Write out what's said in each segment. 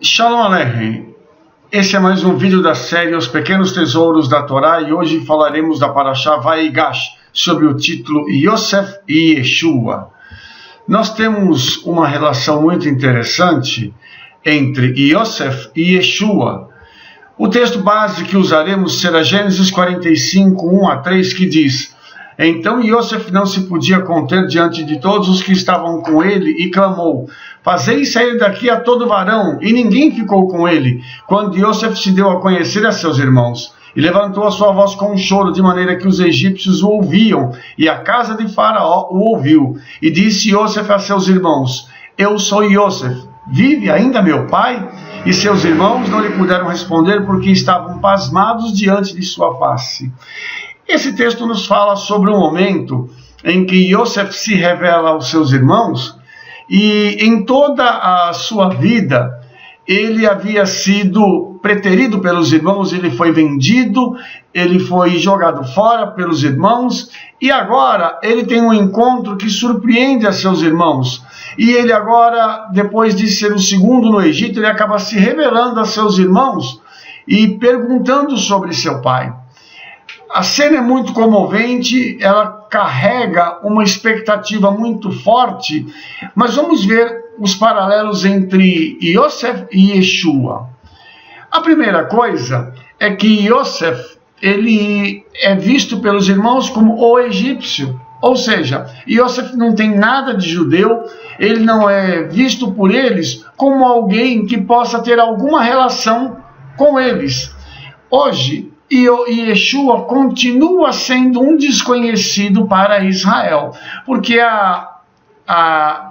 Shalom Aleichem. Esse é mais um vídeo da série Os Pequenos Tesouros da Torá e hoje falaremos da Parashá Vaigash sobre o título Yosef e Yeshua. Nós temos uma relação muito interessante entre Yosef e Yeshua. O texto base que usaremos será Gênesis 45, 1-3, que diz: Então Yosef não se podia conter diante de todos os que estavam com ele e clamou: Fazei sair daqui a todo varão, e ninguém ficou com ele, quando Yosef se deu a conhecer a seus irmãos. E levantou a sua voz com um choro, de maneira que os egípcios o ouviam, e a casa de Faraó o ouviu. E disse Yosef a seus irmãos: Eu sou Yosef, vive ainda meu pai? E seus irmãos não lhe puderam responder, porque estavam pasmados diante de sua face. Esse texto nos fala sobre um momento em que Yosef se revela aos seus irmãos, e em toda a sua vida ele havia sido preterido pelos irmãos, ele foi vendido, ele foi jogado fora pelos irmãos, e agora ele tem um encontro que surpreende a seus irmãos. E ele agora, depois de ser o segundo no Egito, ele acaba se revelando a seus irmãos e perguntando sobre seu pai. A cena é muito comovente, ela carrega uma expectativa muito forte, mas vamos ver os paralelos entre Yosef e Yeshua. A primeira coisa é que Yosef, ele é visto pelos irmãos como o egípcio, ou seja, Yosef não tem nada de judeu, ele não é visto por eles como alguém que possa ter alguma relação com eles. Hoje, e Yeshua continua sendo um desconhecido para Israel, porque a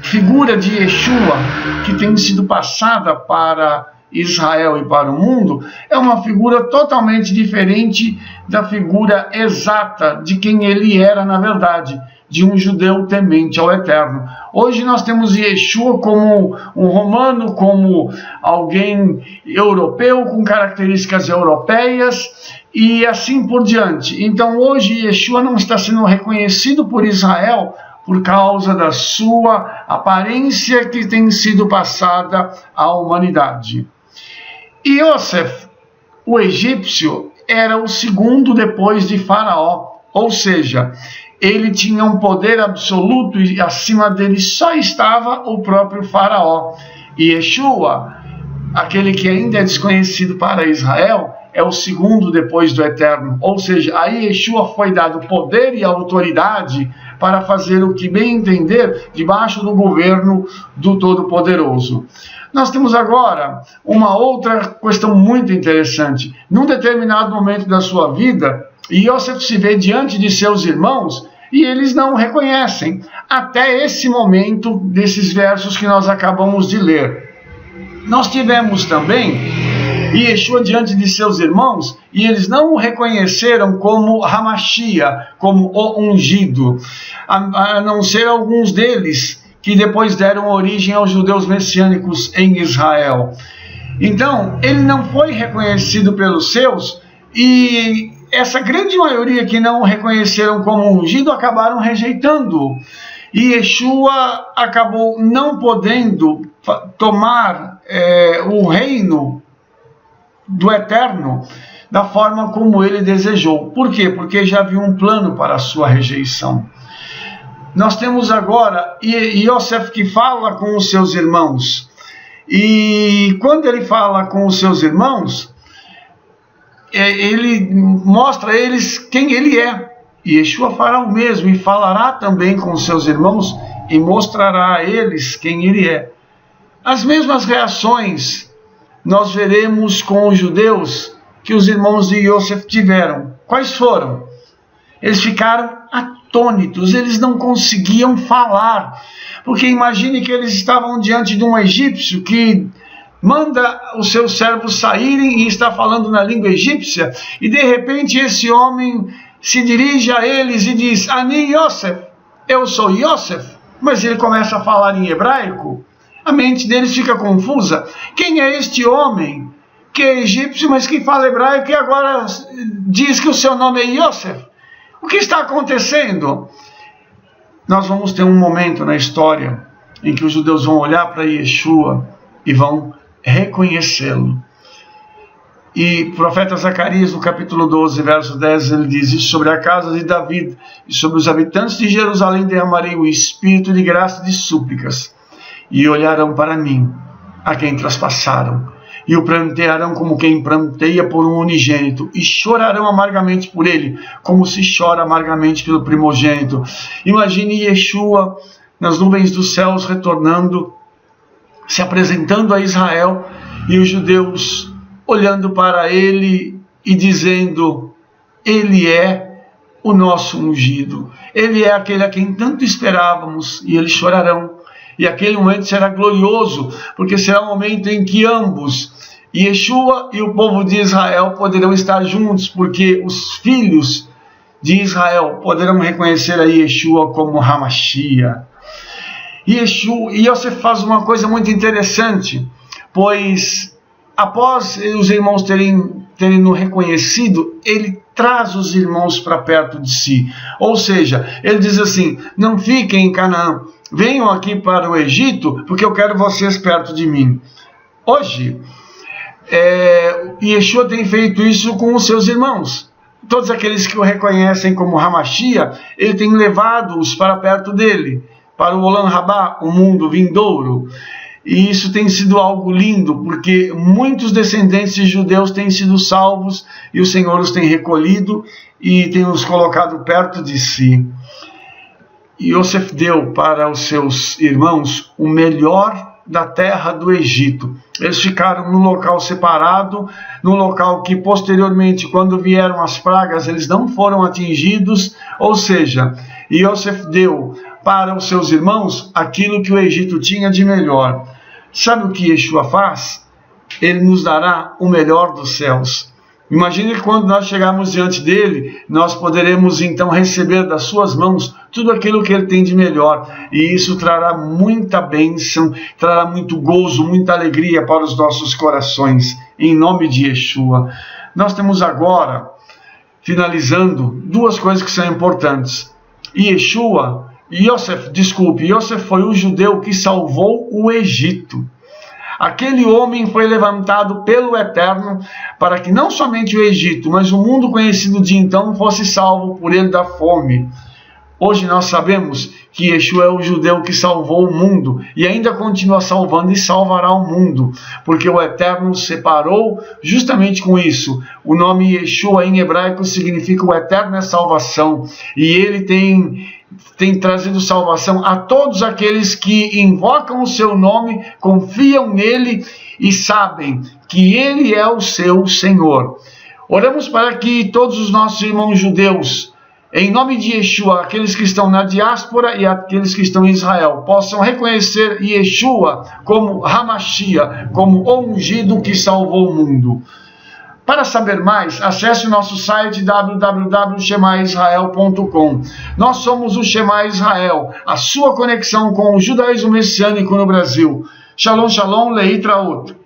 figura de Yeshua que tem sido passada para Israel e para o mundo é uma figura totalmente diferente da figura exata de quem ele era na verdade, de um judeu temente ao Eterno. Hoje nós temos Yeshua como um romano, como alguém europeu, com características europeias, e assim por diante. Então hoje Yeshua não está sendo reconhecido por Israel por causa da sua aparência que tem sido passada à humanidade. E Yosef, o egípcio, era o segundo depois de Faraó, ou seja, ele tinha um poder absoluto e acima dele só estava o próprio Faraó. E Yeshua, aquele que ainda é desconhecido para Israel, é o segundo depois do Eterno. Ou seja, a Yeshua foi dado poder e autoridade para fazer o que bem entender debaixo do governo do Todo-Poderoso. Nós temos agora uma outra questão muito interessante. Num determinado momento da sua vida, Yosef se vê diante de seus irmãos e eles não o reconhecem, até esse momento desses versos que nós acabamos de ler. Nós tivemos também Yeshua diante de seus irmãos e eles não o reconheceram como Hamashia, como o ungido, a não ser alguns deles que depois deram origem aos judeus messiânicos em Israel. Então, ele não foi reconhecido pelos seus, e essa grande maioria que não o reconheceram como ungido acabaram rejeitando. E Yeshua acabou não podendo tomar o reino do Eterno da forma como ele desejou. Por quê? Porque já havia um plano para a sua rejeição. Nós temos agora Yosef que fala com os seus irmãos. E quando ele fala com os seus irmãos, ele mostra a eles quem ele é. E Yeshua fará o mesmo e falará também com os seus irmãos e mostrará a eles quem ele é. As mesmas reações nós veremos com os judeus que os irmãos de Yosef tiveram. Quais foram? Eles ficaram atônitos, eles não conseguiam falar, porque imagine que eles estavam diante de um egípcio que manda os seus servos saírem e está falando na língua egípcia, e de repente esse homem se dirige a eles e diz: Ani Yosef, eu sou Yosef, mas ele começa a falar em hebraico. A mente deles fica confusa. Quem é este homem que é egípcio, mas que fala hebraico e agora diz que o seu nome é Yosef? O que está acontecendo? Nós vamos ter um momento na história em que os judeus vão olhar para Yeshua e vão reconhecê-lo. E o profeta Zacarias, no capítulo 12, verso 10, ele diz isso: sobre a casa de David e sobre os habitantes de Jerusalém derramarei o espírito de graça e de súplicas, e olharão para mim, a quem traspassaram, e o prantearão como quem pranteia por um unigênito, e chorarão amargamente por ele, como se chora amargamente pelo primogênito. Imagine Yeshua nas nuvens dos céus retornando, se apresentando a Israel, e os judeus olhando para ele e dizendo: ele é o nosso ungido, ele é aquele a quem tanto esperávamos. E eles chorarão, e aquele momento será glorioso, porque será um momento em que ambos, Yeshua e o povo de Israel, poderão estar juntos, porque os filhos de Israel poderão reconhecer a Yeshua como Hamashia. E Yosef faz uma coisa muito interessante, pois após os irmãos terem no reconhecido, ele traz os irmãos para perto de si. Ou seja, ele diz assim: não fiquem em Canaã, venham aqui para o Egito, porque eu quero vocês perto de mim. Hoje, Yeshua tem feito isso com os seus irmãos. Todos aqueles que o reconhecem como Hamashia, ele tem levado-os para perto dele, para o Olam Rabá, o mundo vindouro. E isso tem sido algo lindo, porque muitos descendentes de judeus têm sido salvos, e o Senhor os tem recolhido e tem os colocado perto de si. Yosef deu para os seus irmãos o melhor da terra do Egito. Eles ficaram num local separado, num local que posteriormente, quando vieram as pragas, eles não foram atingidos. Ou seja, Yosef deu para os seus irmãos aquilo que o Egito tinha de melhor. Sabe o que Yeshua faz? Ele nos dará o melhor dos céus. Imagine que quando nós chegarmos diante dele, nós poderemos então receber das suas mãos tudo aquilo que ele tem de melhor. E isso trará muita bênção, trará muito gozo, muita alegria para os nossos corações, em nome de Yeshua. Nós temos agora, finalizando, duas coisas que são importantes. Yosef foi o judeu que salvou o Egito. Aquele homem foi levantado pelo Eterno para que não somente o Egito, mas o mundo conhecido de então fosse salvo por ele da fome. Hoje nós sabemos que Yeshua é o judeu que salvou o mundo e ainda continua salvando e salvará o mundo, porque o Eterno separou justamente com isso. O nome Yeshua em hebraico significa o Eterno é salvação, e ele tem trazido salvação a todos aqueles que invocam o seu nome, confiam nele e sabem que ele é o seu Senhor. Oramos para que todos os nossos irmãos judeus, em nome de Yeshua, aqueles que estão na diáspora e aqueles que estão em Israel, possam reconhecer Yeshua como Hamashia, como o ungido que salvou o mundo. Para saber mais, acesse o nosso site www.shemaisrael.com. Nós somos o Shema Israel, a sua conexão com o judaísmo messiânico no Brasil. Shalom, shalom, leitraot.